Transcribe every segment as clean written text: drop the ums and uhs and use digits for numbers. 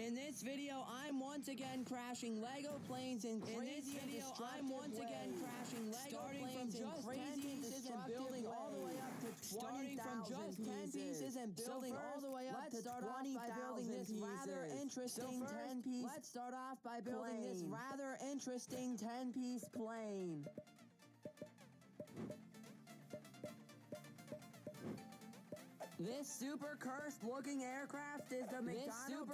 In this video, I'm once again crashing Lego planes in crazy starting from just 10 pieces and building all the way up to 20,000 pieces. Let's start off by building this rather interesting 10-piece. Let's start off by building this rather interesting 10-piece plane. This super cursed looking aircraft is the McDonnell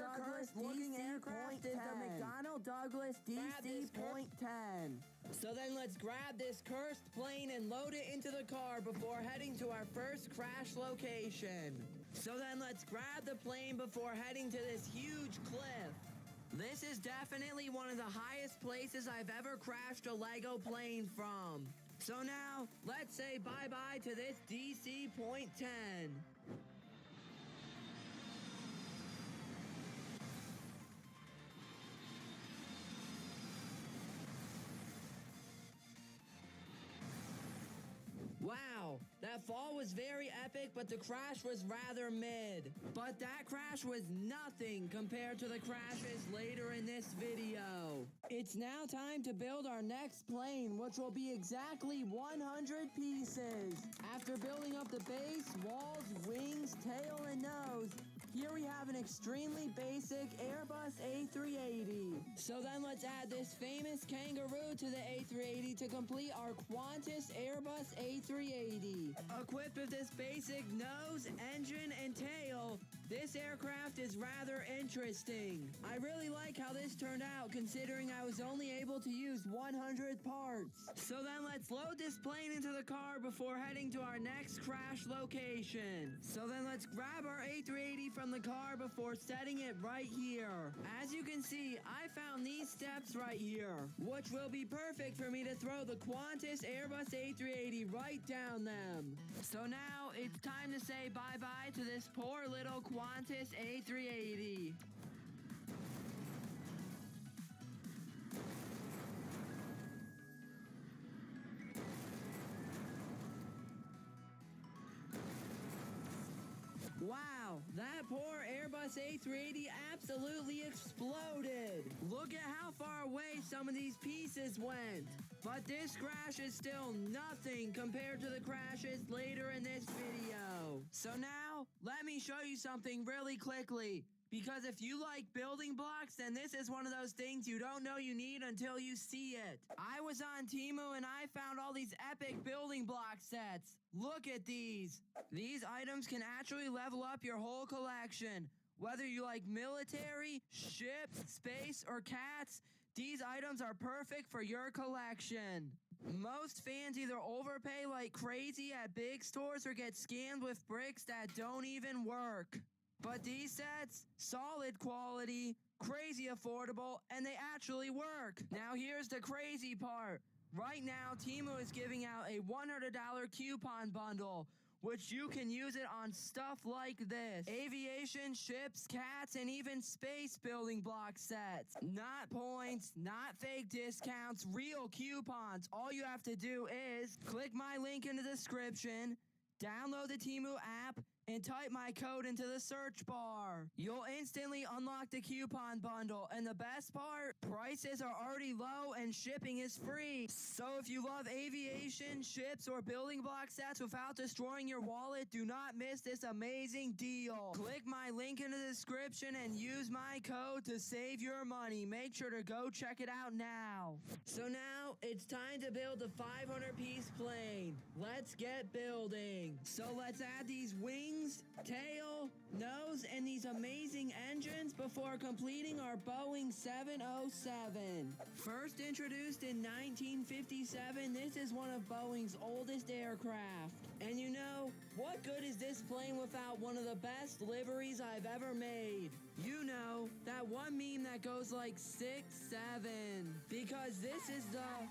Douglas DC.10. So then let's grab this cursed plane and load it into the car before heading to our first crash location. So then let's grab the plane before heading to this huge cliff. This is definitely one of the highest places I've ever crashed a Lego plane from. So now, let's say bye-bye to this DC.10. Wow, that fall was very epic, but the crash was rather mid. But that crash was nothing compared to the crashes later in this video. It's now time to build our next plane, which will be exactly 100 pieces. After building up the base, walls, wings, tail, and nose, here we have an extremely basic Airbus A380. So then let's add this famous kangaroo to the A380 to complete our Qantas Airbus A380. Equipped with this basic nose, engine, and tail, this aircraft is rather interesting. I really like how this turned out considering I was only able to use 100 parts. So then let's load this plane into the car before heading to our next crash location. So then let's grab our A380 from the car before setting it right here. As you can see, I found these steps right here, which will be perfect for me to throw the Qantas Airbus A380 right down them. So now it's time to say bye-bye to this poor little Qantas A380. Wow, that poor Airbus A380 absolutely exploded. Look at how far away some of these pieces went. But this crash is still nothing compared to the crashes later in this video. So now, let me show you something really quickly. Because if you like building blocks, then this is one of those things you don't know you need until you see it. I was on Temu and I found all these epic building block sets. Look at these. These items can actually level up your whole collection. Whether you like military, ships, space, or cats, these items are perfect for your collection. Most fans either overpay like crazy at big stores or get scammed with bricks that don't even work. But these sets, solid quality, crazy affordable, and they actually work. Now here's the crazy part. Right now, Temu is giving out a $100 coupon bundle, which you can use it on stuff like this. Aviation, ships, cats, and even space building block sets. Not points, not fake discounts, real coupons. All you have to do is click my link in the description, download the Temu app, and type my code into the search bar. You'll instantly unlock the coupon bundle, and the best part, prices are already low and shipping is free. So if you love aviation, ships, or building block sets without destroying your wallet, do not miss this amazing deal. Click my link in the description and use my code to save your money. Make sure to go check it out now. So now, it's time to build the 500-piece plane. Let's get building. So let's add these wings, tail, nose, and these amazing engines before completing our Boeing 707. First introduced in 1957, this is one of Boeing's oldest aircraft. And you know, what good is this plane without one of the best liveries I've ever made? You know, that one meme that goes like 6'7", because this is the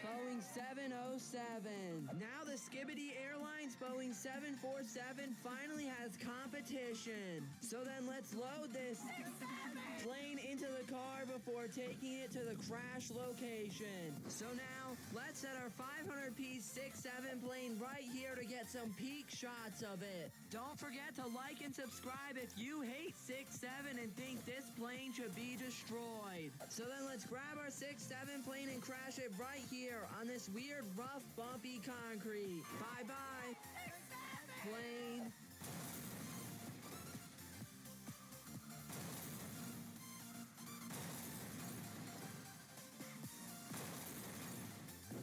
Boeing 707. Now the Skibbity Airlines Boeing 747 finally has competition. So then let's load this plane into the car before taking it to the crash location. So now, let's set our 500-piece 6-7 plane right here to get some peak shots of it. Don't forget to like and subscribe if you hate 6-7 and think this plane should be destroyed. So then let's grab our 6-7 plane and crash it right here on this weird, rough, bumpy concrete. Bye-bye, plane.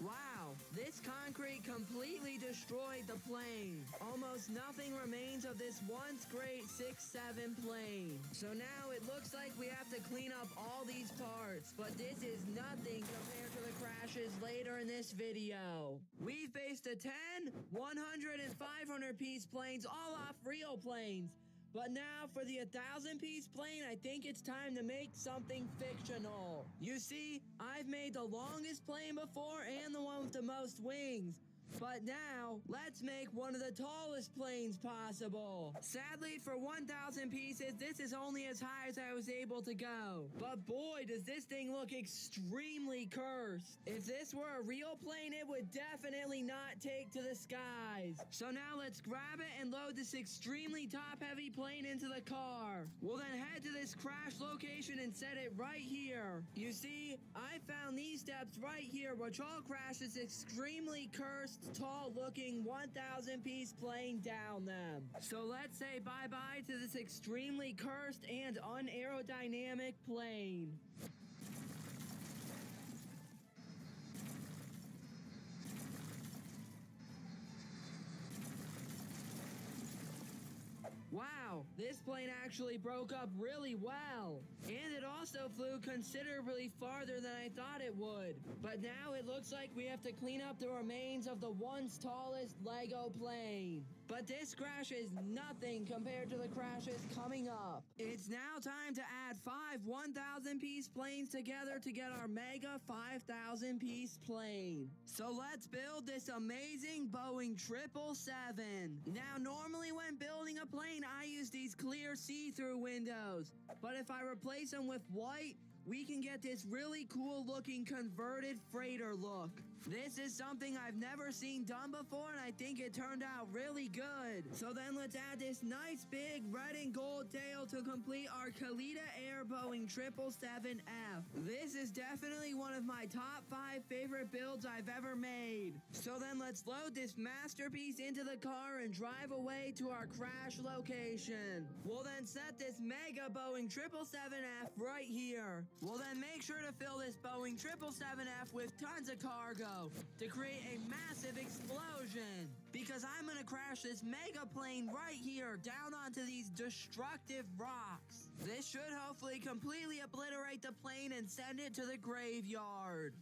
Wow, this concrete completely destroyed the plane. Almost nothing remains of this once great 6-7 plane. So now it looks like we have to clean up all these parts, but this is nothing compared to the crashes later in this video. We faced a 10, 100, and 500-piece planes all off real planes. But now for the 1,000-piece plane, I think it's time to make something fictional. You see, I've made the longest plane before and the one with the most wings. But now, let's make one of the tallest planes possible. Sadly, for 1,000 pieces, this is only as high as I was able to go. But boy, does this thing look extremely cursed. If this were a real plane, it would definitely not take to the skies. So now let's grab it and load this extremely top-heavy plane into the car. We'll then head to this crash location and set it right here. You see, I found these steps right here, which all crash this extremely cursed, tall-looking 1,000-piece plane down them. So let's say bye-bye to this extremely cursed and unaerodynamic plane. Wow, this plane actually broke up really well. And it also flew considerably farther than I thought it would. But now it looks like we have to clean up the remains of the once tallest Lego plane. But this crash is nothing compared to the crashes coming up. It's now time to add 5 1,000-piece planes together to get our mega 5,000-piece plane. So let's build this amazing Boeing 777. Now, normally when building a plane, I use these clear see-through windows. But if I replace them with white, we can get this really cool looking converted freighter look. This is something I've never seen done before, and I think it turned out really good. So then let's add this nice big red and gold tail to complete our Kalita Air Boeing 777F. This is definitely one of my top 5 favorite builds I've ever made. So then let's load this masterpiece into the car and drive away to our crash location. We'll then set this mega Boeing 777F right here. We'll then make sure to fill this Boeing 777F with tons of cargo to create a massive explosion, because I'm gonna crash this mega plane right here down onto these destructive rocks. This should hopefully completely obliterate the plane and send it to the graveyard.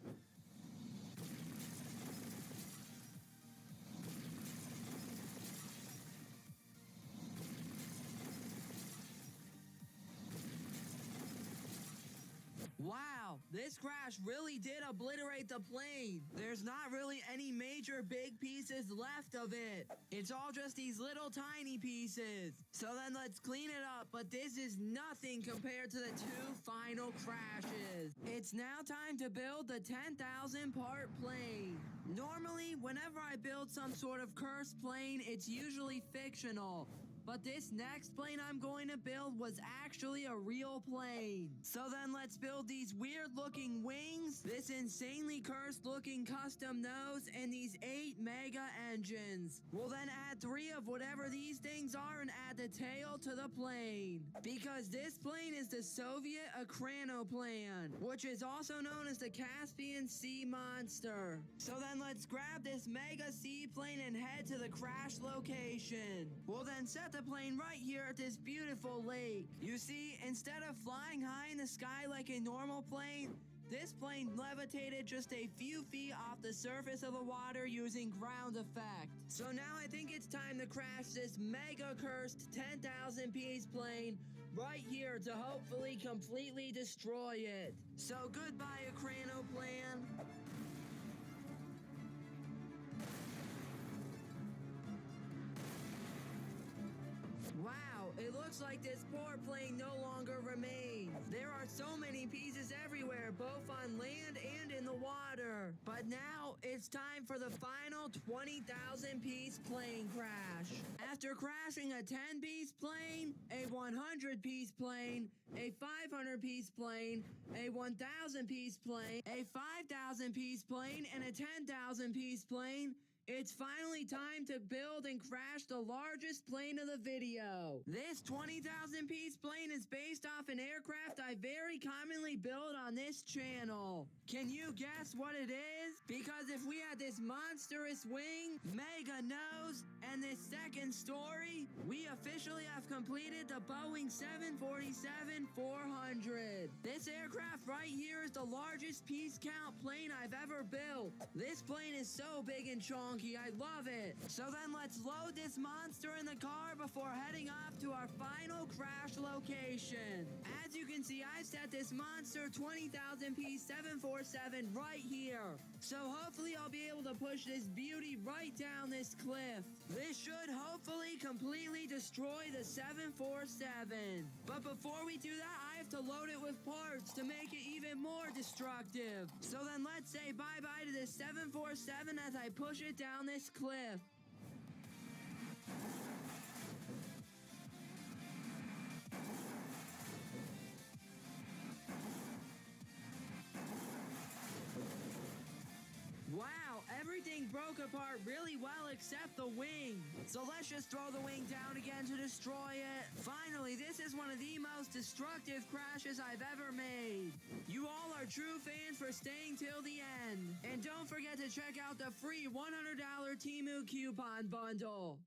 Wow, this crash really did obliterate the plane. There's not really any major big pieces left of it. It's all just these little tiny pieces. So then let's clean it up, but this is nothing compared to the 2 final crashes. It's now time to build the 10,000 part plane. Normally, whenever I build some sort of cursed plane, it's usually fictional. But this next plane I'm going to build was actually a real plane. So then let's build these weird looking wings, this insanely cursed looking custom nose, and these 8 mega engines. We'll then add 3 of whatever these things are and add the tail to the plane. Because this plane is the Soviet Akranoplan, which is also known as the Caspian Sea Monster. So then let's grab this mega seaplane and head to the crash location. We'll then set the plane right here at this beautiful lake. You see, instead of flying high in the sky like a normal plane, this plane levitated just a few feet off the surface of the water using ground effect. So now I think it's time to crash this mega cursed 10,000 piece plane right here to hopefully completely destroy it. So goodbye, Akranoplan. Wow, it looks looks like this poor plane no longer remains. There are so many pieces everywhere, both on land and in the water. But now it's time for the final 20,000 piece plane crash. After crashing a 10-piece plane, a 100-piece plane, a 500-piece plane, a 1,000-piece plane, a 5,000-piece plane, and a 10,000-piece plane, it's finally time to build and crash the largest plane of the video. This 20,000 piece plane is based off an aircraft I very commonly build on this channel. Can you guess what it is? Because if we had this monstrous wing, mega nose, and this second story, we officially have completed the Boeing 747-400. This aircraft right here is the largest piece count plane I've ever built. This plane is so big and chunky, I love it. So then let's load this monster in the car before heading off to our final crash location. As you can see, I set this monster 20,000 piece 747 right here. So hopefully I'll be able to push this beauty right down this cliff. This should hopefully completely destroy the 747. But before we do that, I have to load it with parts to make it even more destructive. So then let's say bye-bye to this 747 as I push it down this cliff. Wow, everything broke apart really well except the wing. So let's just throw the wing down again to destroy it. Finally, this is one of the most destructive crashes I've ever made. You all are true fans for staying till the end. And don't forget to check out the free $100 Temu coupon bundle.